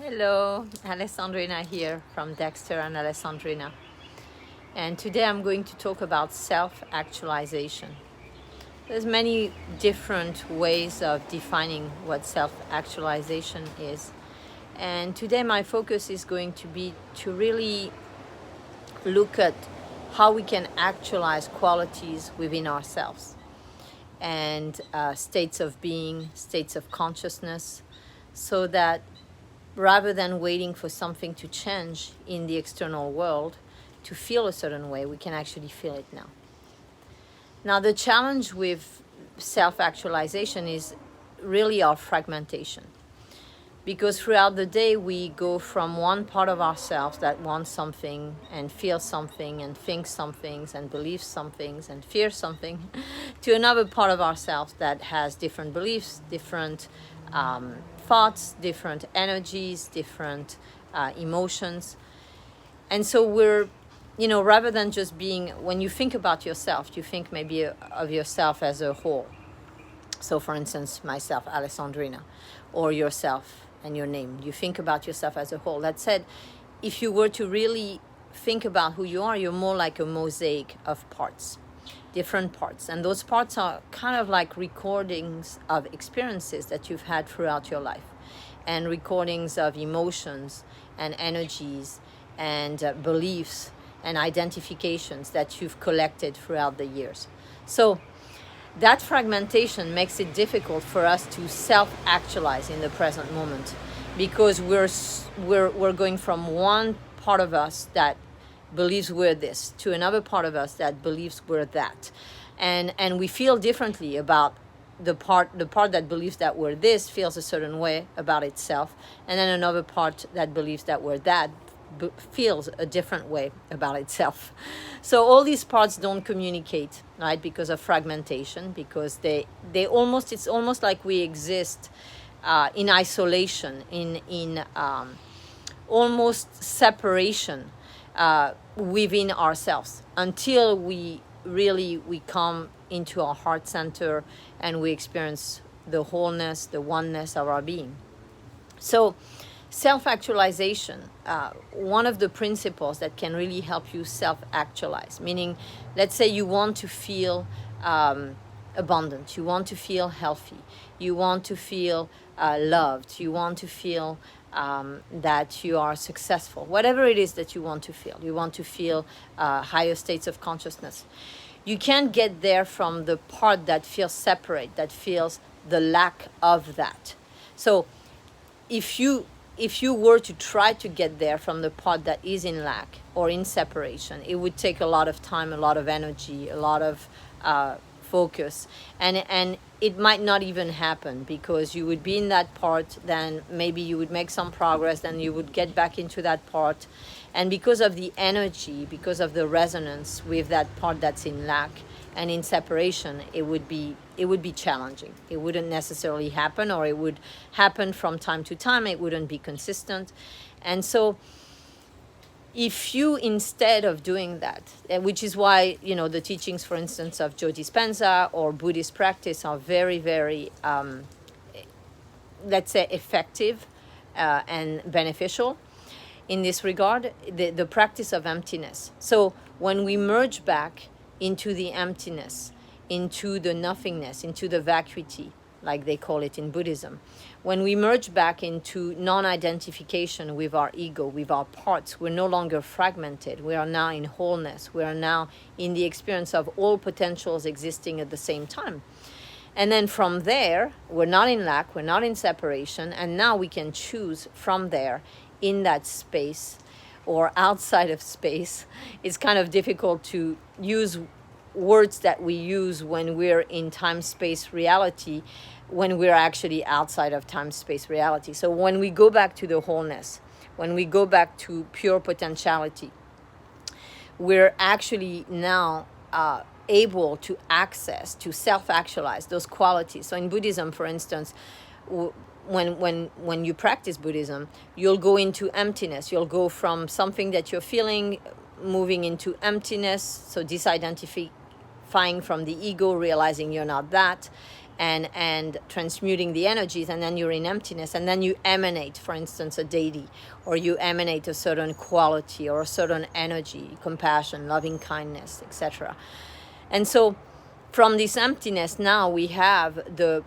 Hello, Alessandrina here from Dexter and Alessandrina. And today I'm going to talk about self-actualization. There's many different ways of defining what self-actualization is. And today my focus is going to be to really look at how we can actualize qualities within ourselves and states of being, states of consciousness, so that rather than waiting for something to change in the external world to feel a certain way, we can actually feel it now. Now, the challenge with self-actualization is really our fragmentation. Because throughout the day, we go from one part of ourselves that wants something and feels something and thinks some things and believes some things and fears something to another part of ourselves that has different beliefs, different thoughts, different energies, different emotions. And so we're, rather than just being, when you think about yourself, you think maybe of yourself as a whole. So for instance, myself, Alessandrina, or yourself and your name. You think about yourself as a whole. That said, if you were to really think about who you are, you're more like a mosaic of parts, different parts. And those parts are kind of like recordings of experiences that you've had throughout your life, and recordings of emotions and energies and beliefs and identifications that you've collected throughout the years. So that fragmentation makes it difficult for us to self-actualize in the present moment, because we're going from one part of us that believes we're this to another part of us that believes we're that, and we feel differently about the part that believes that we're this feels a certain way about itself, and then another part that believes that we're that feels a different way about itself. So all these parts don't communicate, right, because of fragmentation, because it's almost like we exist in isolation, in almost separation within ourselves, until we come into our heart center and we experience the wholeness, the oneness of our being. So self-actualization, one of the principles that can really help you self-actualize, meaning, let's say you want to feel abundant, you want to feel healthy, you want to feel loved, you want to feel that you are successful, whatever it is that you want to feel higher states of consciousness. You can't get there from the part that feels separate, that feels the lack of that. So if you were to try to get there from the part that is in lack or in separation, it would take a lot of time, a lot of energy, a lot of focus, and it might not even happen, because you would be in that part, then maybe you would make some progress, then you would get back into that part, and because of the energy, because of the resonance with that part that's in lack and in separation, it would be challenging. It wouldn't necessarily happen, or it would happen from time to time. It wouldn't be consistent. And so if you, instead of doing that, which is why, the teachings, for instance, of Joe Dispenza or Buddhist practice are very, very, let's say, effective and beneficial in this regard, the practice of emptiness. So when we merge back into the emptiness, into the nothingness, into the vacuity, like they call it in Buddhism, when we merge back into non-identification with our ego, with our parts, we're no longer fragmented. We are now in wholeness. We are now in the experience of all potentials existing at the same time. And then from there, we're not in lack, we're not in separation, and now we can choose from there, in that space or outside of space. It's kind of difficult to use words that we use when we're in time-space reality, when we're actually outside of time-space reality. So when we go back to the wholeness, when we go back to pure potentiality, we're actually now able to access, to self-actualize those qualities. So in Buddhism, for instance, when you practice Buddhism, you'll go into emptiness. You'll go from something that you're feeling, moving into emptiness, so disidentifying from the ego, realizing you're not that, and transmuting the energies, and then you're in emptiness, and then you emanate, for instance, a deity, or you emanate a certain quality or a certain energy, compassion, loving kindness, etc. And so from this emptiness, now we have the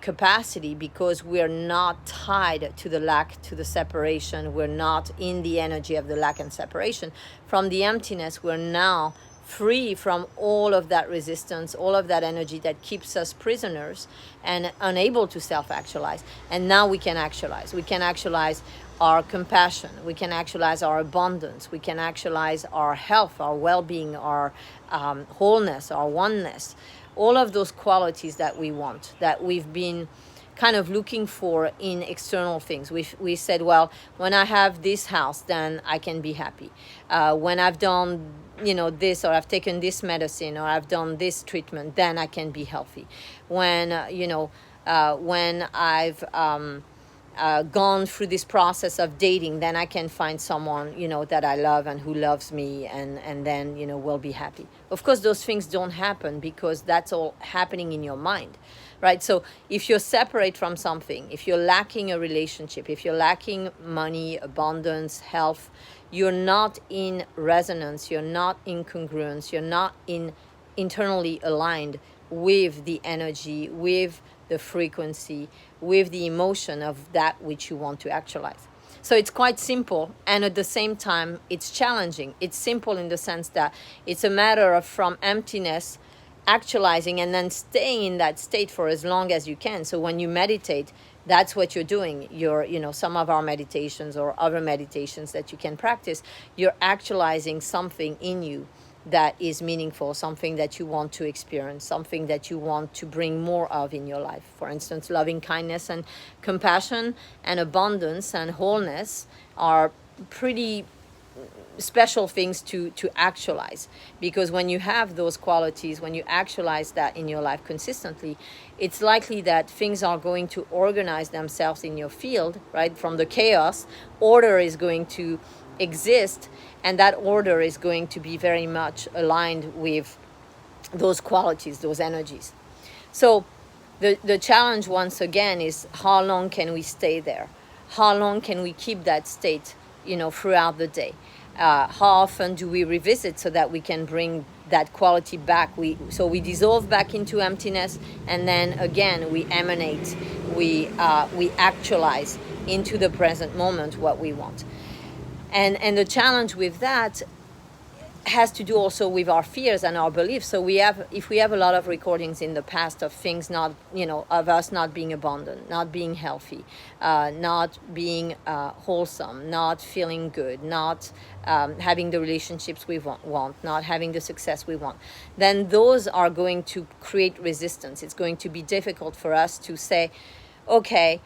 capacity, because we're not tied to the lack, to the separation, we're not in the energy of the lack and separation. From the emptiness, we're now free from all of that resistance, all of that energy that keeps us prisoners and unable to self-actualize. And now we can actualize. We can actualize our compassion, we can actualize our abundance, we can actualize our health, our well-being, our wholeness, our oneness, all of those qualities that we want, that we've been kind of looking for in external things. We said, well, when I have this house, then I can be happy. When I've done this, or I've taken this medicine, or I've done this treatment, then I can be healthy. When when I've gone through this process of dating, then I can find someone that I love and who loves me, and then we'll be happy. Of course, those things don't happen, because that's all happening in your mind, right? So if you're separate from something, if you're lacking a relationship, if you're lacking money, abundance, health, you're not in resonance, you're not in congruence, you're not internally aligned with the energy, with the frequency, with the emotion of that which you want to actualize. So it's quite simple, and at the same time it's challenging. It's simple in the sense that it's a matter of, from emptiness, actualizing, and then staying in that state for as long as you can. So when you meditate, that's what you're doing. Some of our meditations or other meditations that you can practice, you're actualizing something in you that is meaningful, something that you want to experience, something that you want to bring more of in your life. For instance, loving kindness and compassion and abundance and wholeness are pretty special things to actualize, because when you have those qualities, when you actualize that in your life consistently, it's likely that things are going to organize themselves in your field, right? From the chaos, order is going to exist, and that order is going to be very much aligned with those qualities, those energies. So the challenge, once again, is how long can we stay there? How long can we keep that state throughout the day? How often do we revisit so that we can bring that quality back? So we dissolve back into emptiness, and then again we emanate, we actualize into the present moment what we want. And the challenge with that has to do also with our fears and our beliefs. So if we have a lot of recordings in the past of things not, of us not being abundant, not being healthy, not being wholesome, not feeling good, not having the relationships we want, not having the success we want, then those are going to create resistance. It's going to be difficult for us to say, okay,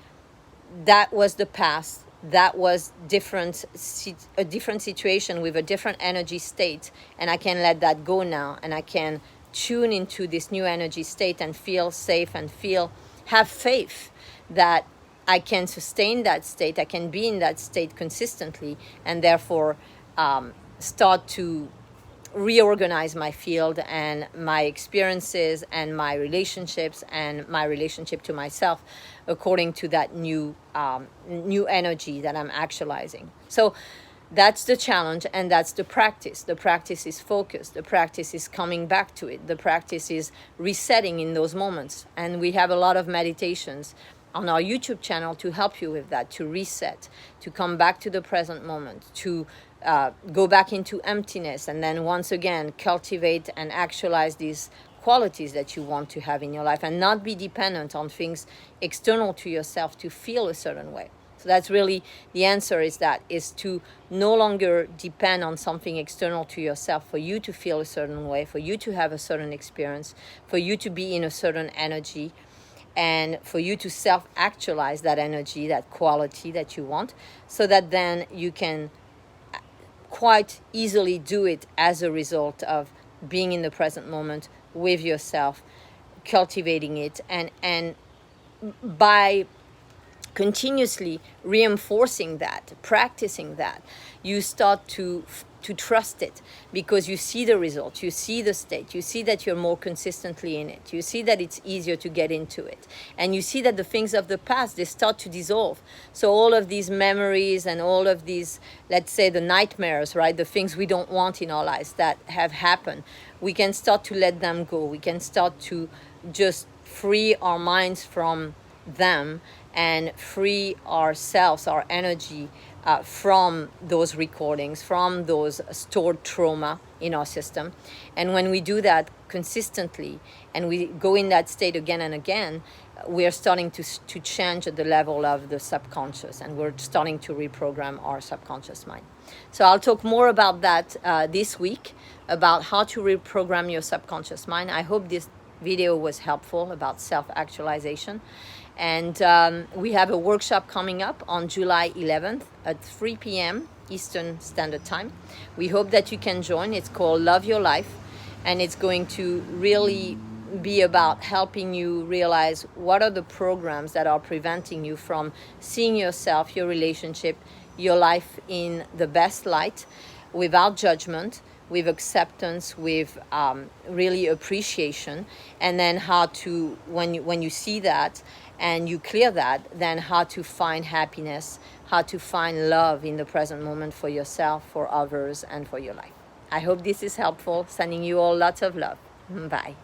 that was the past. That was a different situation with a different energy state, and I can let that go now, and I can tune into this new energy state and feel safe and have faith that I can sustain that state, I can be in that state consistently, and therefore start to reorganize my field and my experiences and my relationships and my relationship to myself according to that new energy that I'm actualizing. So that's the challenge, and that's the practice. The practice is focus. The practice is coming back to it. The practice is resetting in those moments. And we have a lot of meditations on our YouTube channel to help you with that, to reset, to come back to the present moment, to go back into emptiness, and then once again cultivate and actualize these qualities that you want to have in your life, and not be dependent on things external to yourself to feel a certain way. So that's really the answer, is to no longer depend on something external to yourself for you to feel a certain way, for you to have a certain experience, for you to be in a certain energy, and for you to self-actualize that energy, that quality that you want, so that then you can quite easily do it as a result of being in the present moment with yourself, cultivating it, and by continuously reinforcing that, practicing that, you start to trust it, because you see the results, you see the state, you see that you're more consistently in it, you see that it's easier to get into it, and you see that the things of the past, they start to dissolve. So all of these memories and all of these, let's say, the nightmares, right, the things we don't want in our lives that have happened, we can start to let them go. We can start to just free our minds from them and free ourselves, our energy, from those recordings, from those stored trauma in our system. And when we do that consistently and we go in that state again and again, we are starting to change at the level of the subconscious, and we're starting to reprogram our subconscious mind. So I'll talk more about that this week, about how to reprogram your subconscious mind. I hope this video was helpful about self-actualization. And we have a workshop coming up on July 11th at 3 p.m. Eastern Standard Time. We hope that you can join. It's called Love Your Life, and it's going to really be about helping you realize what are the programs that are preventing you from seeing yourself, your relationship, your life in the best light, without judgment, with acceptance, with really appreciation, and then how to, when you see that and you clear that, then how to find happiness, how to find love in the present moment for yourself, for others, and for your life. I hope this is helpful. Sending you all lots of love. Bye.